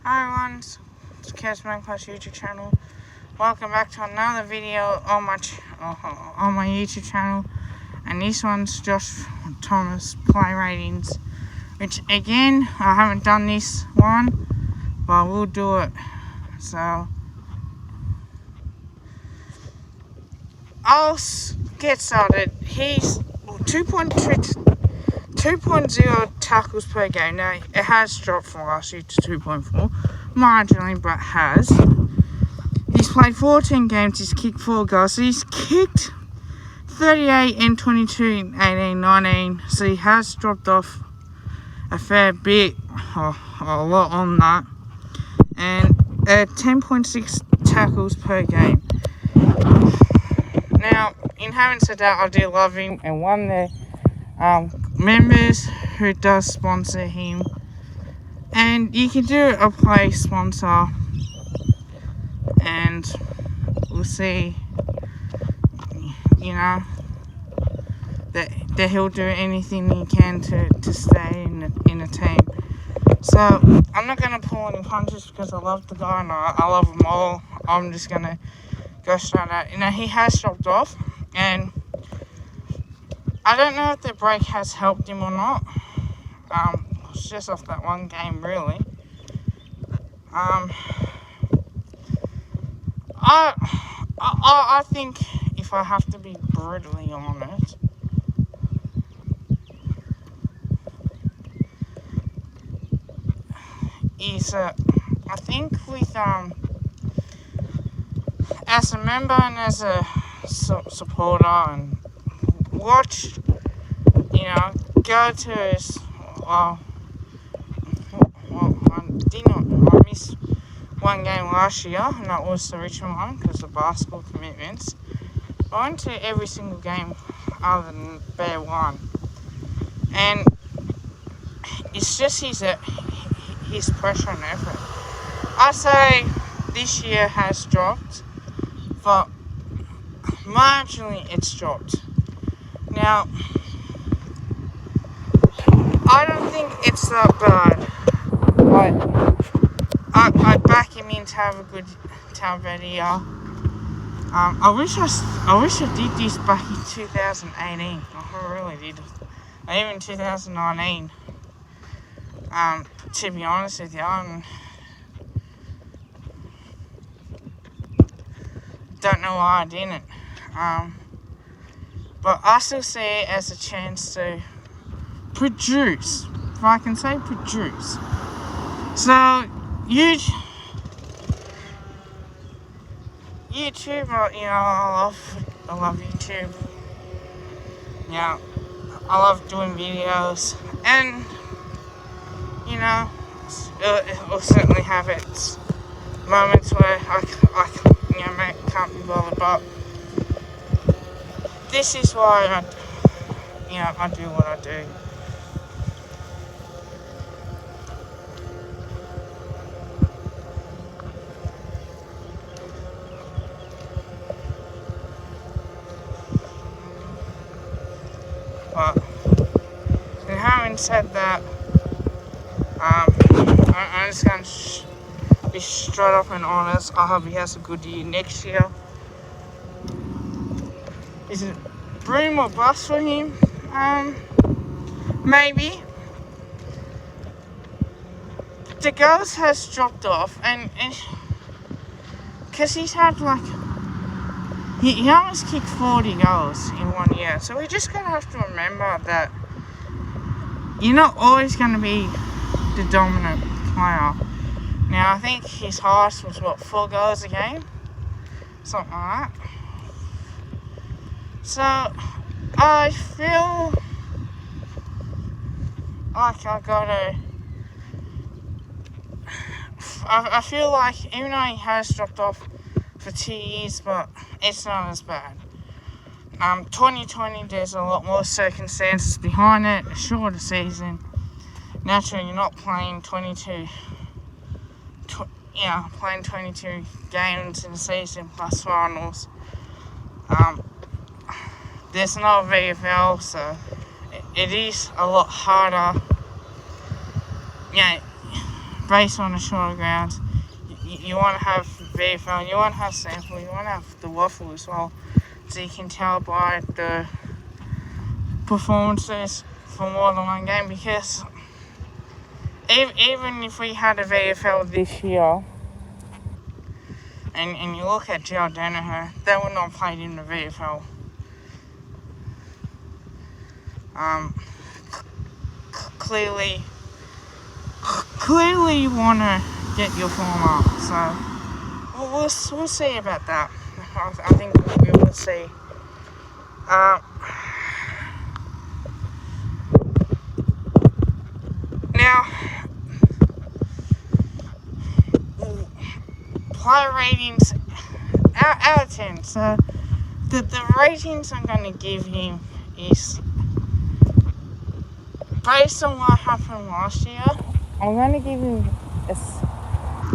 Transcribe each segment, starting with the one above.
Hi everyone, it's Casman Class YouTube channel. Welcome back to another video on my YouTube channel, and this one's Josh Thomas play ratings. Which again, I haven't done this one, but I will do it. So I'll get started. He's 2.0 tackles per game. Now, it has dropped from last year to 2.4, marginally, but has. He's played 14 games, he's kicked 4 goals. So he's kicked 38 in 22 in 18-19, so he has dropped off a fair bit, a lot on that. And 10.6 tackles per game. Now, in having said that, I do love him, and one of the members who does sponsor him, and you can do a play sponsor, and we'll see, that he'll do anything he can to stay in a team. So I'm not going to pull any punches because I love the guy and I love them all. I'm just going to go straight out. He has dropped off, and I don't know if the break has helped him or not. It's just off that one game, really. I think, if I have to be brutally honest, I think with as a member and as a supporter, and watch, go to his, I missed one game last year, and that was the Richmond one because of basketball commitments. I went to every single game other than Bear one, and it's just his pressure and effort. I say this year has dropped, but marginally it's dropped. Now, I don't think it's that bad. I back him in to have a good better year. I wish I did this back in 2018. I really did. And even 2019. To be honest with you, don't know why I didn't. But I still see it as a chance to produce, if I can say produce. So, YouTube, I love YouTube. Yeah, I love doing videos, and it will certainly have its moments where I can't be bothered, but this is why I do what I do. But and having said that, I'm just going to be straight up and honest. I hope he has a good year next year. Is it boom or bust for him? Maybe. The goals has dropped off, and because he's had he almost kicked 40 goals in 1 year. So we just gotta have to remember that you're not always going to be the dominant player. Now, I think his highest was 4 goals a game? Something like that. So, I feel like I feel like, even though he has dropped off for 2 years, but it's not as bad. 2020, there's a lot more circumstances behind it, a shorter season. Naturally, you're not playing 22 games in a season plus finals. There's no VFL, so it is a lot harder. based on the shorter grounds, you want to have VFL, you want to have sample, you want to have the waffle as well, so you can tell by the performances for more than one game. Because even if we had a VFL this year, and you look at Gerald Danaher, they were not played in the VFL. Clearly you want to get your form up, so we'll see about that. I think we will see. Now, player ratings out of 10. So the ratings I'm going to give him is based on what happened last year. I'm going to give him a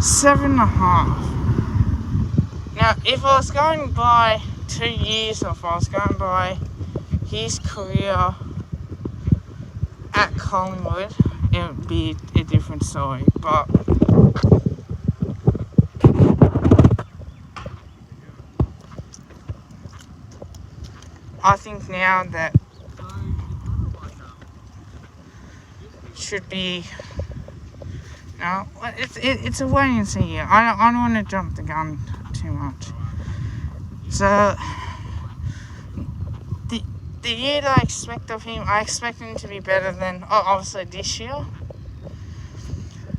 7.5. Now, if I was going by 2 years, or if I was going by his career at Collingwood, it would be a different story. But I think now that should be. No, it's a wait and see here. I don't want to jump the gun too much. So the year that I expect of him, I expect him to be better than obviously this year.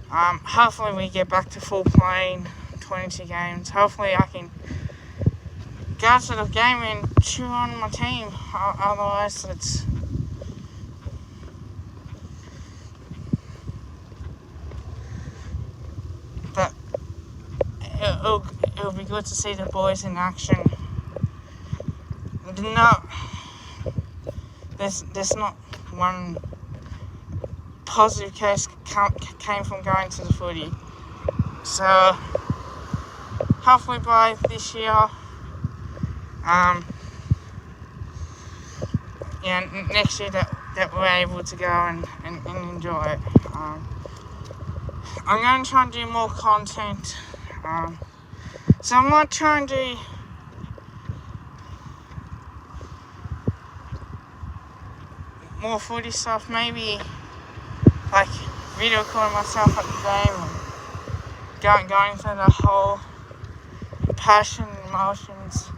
Hopefully we get back to full playing 22 games. Hopefully I can go to the game and cheer on my team. Otherwise it's. But it'll be good to see the boys in action. No, there's not one positive case came from going to the footy. So hopefully by this year, next year that we're able to go and enjoy it. I'm going to try and do more content. So I'm not trying to do more footy stuff, maybe like video calling myself at the game and going through the whole passion and emotions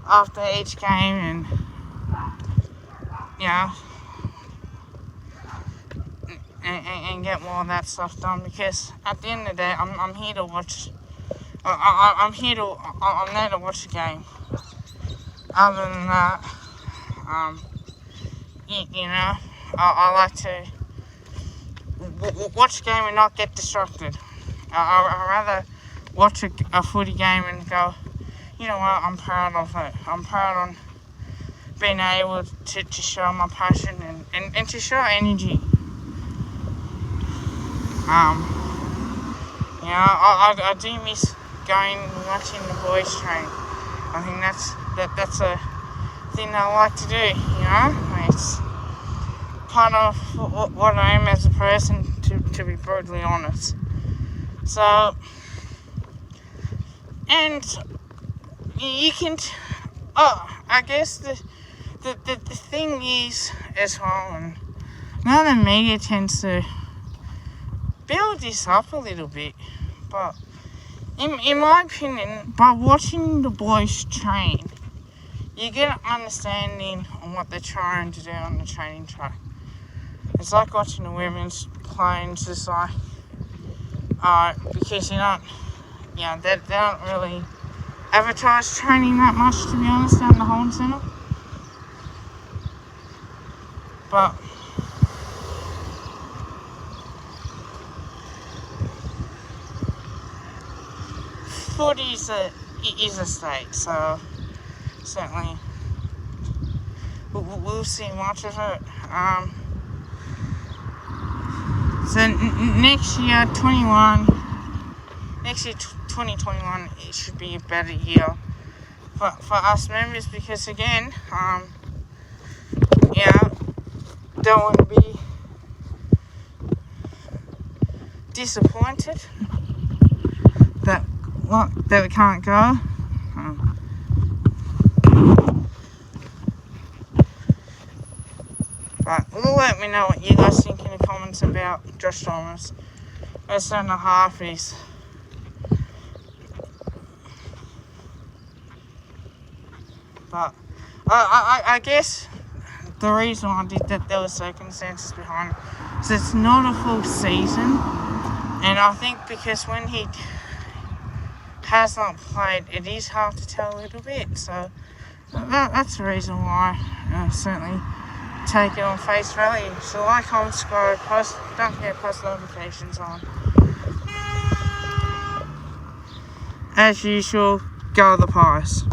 after each game, and and get more of that stuff done, because at the end of the day I'm here to watch. I'm there to watch the game. Other than that, I like to watch the game and not get distracted. I'd rather watch a footy game and go, you know what, I'm proud of it. I'm proud on being able to show my passion and to show energy. I do miss going and watching the boys train. I think that's a thing I like to do, It's part of what I am as a person, to be brutally honest. So, and you can, I guess the thing is as well, and now the media tends to build this up a little bit, but in my opinion, by watching the boys train, you get an understanding on what they're trying to do on the training track. It's like watching the women's play, it's just like, because they don't really advertise training that much, to be honest, down the Holden Centre. But footy is a state, so certainly we'll see much of it. So next year, 2021, it should be a better year for us members, because again, don't want to be disappointed that we can't go. But let me know what you guys think in the comments about Josh Thomas. As centre half is. But I guess the reason I did that, there were circumstances behind it. So it's not a full season. And I think because when he has not played, it is hard to tell a little bit. So that's the reason why I certainly take it on face value. So like, comment, subscribe, post, don't forget post notifications on. As usual, go the Pies.